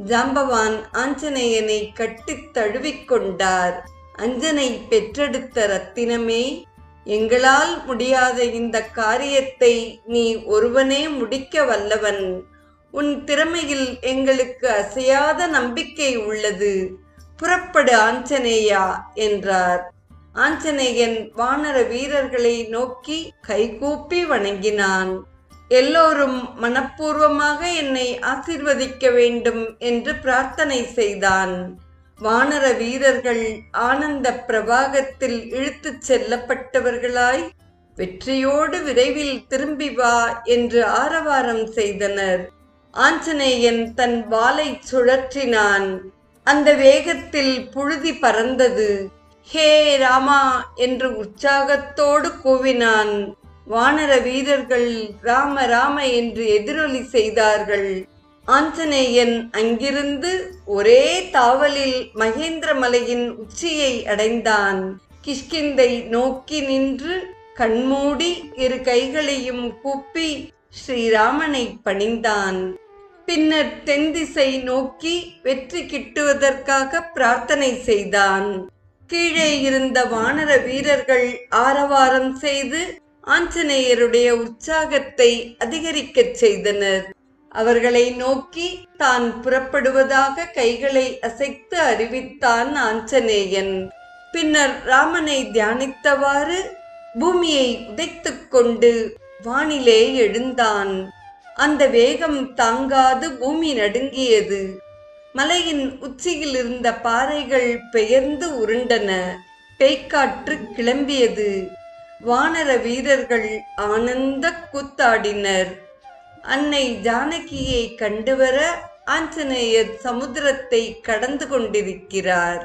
ஜாம்பவான் ஆஞ்சநேயனை கட்டித் தழுவிக்கொண்டார். அஞ்சனை பெற்றெடுத்த ரத்தினமே, எங்களால் முடியாத இந்த காரியத்தை நீ ஒருவனே முடிக்க வல்லவன். உன் திறமையில் எங்களுக்கு அசையாத நம்பிக்கை உள்ளது. புறப்படு ஆஞ்சநேயா என்றார். ஆஞ்சநேயன் வானர வீரர்களை நோக்கி கைகூப்பி வணங்கினான். எல்லோரும் மனப்பூர்வமாக என்னை ஆசீர்வதிக்க வேண்டும் என்று பிரார்த்தனை செய்தான். வானர வீரர்கள் ஆனந்த பிரவாகத்தில் இழுத்துச் செல்லப்பட்டவர்களாய் வெற்றியோடு விரைவில் திரும்பி வா என்று ஆரவாரம் செய்தனர். ஆஞ்சநேயன் தன் வாளை சுழற்றினான். அந்த வேகத்தில் புழுதி பறந்தது. ஹே ராமா என்று உற்சாகத்தோடு கூவினான். வானர வீரர்கள் ராம ராம என்று எதிரொலி செய்தார்கள். ஆஞ்சநேயன் அங்கிருந்து ஒரே தாவலில் மகேந்திர மலையின் உச்சியை அடைந்தான். கிஷ்கிந்தை நோக்கி நின்று கண்மூடி இரு கைகளையும் கூப்பி ஸ்ரீராமனை பணிந்தான். பின்னர் தென்திசை நோக்கி வெற்றி கிட்டுவதற்காக பிரார்த்தனை செய்தான். கீழே இருந்த வானர வீரர்கள் ஆரவாரம் செய்து ஆஞ்சநேயருடைய உற்சாகத்தை அதிகரிக்கச் செய்தனர். அவர்களை நோக்கி தான் புறப்படுவதாக கைகளை அசைத்து அறிவித்தான் ஆஞ்சநேயன். பின்னர் ராமனை தியானித்தவாறு பூமியை உதைத்துக் கொண்டு வானிலே எழுந்தான். அந்த வேகம் தாங்காது பூமி நடுங்கியது. மலையின் உச்சியில் இருந்த பாறைகள் பெயர்ந்து உருண்டன. பேய்க்காற்று கிளம்பியது. வானர வீரர்கள் ஆனந்த கூத்தாடினர். அன்னை ஜானகியை கண்டுவர ஆஞ்சநேயர் சமுத்திரத்தை கடந்து கொண்டிருக்கிறார்.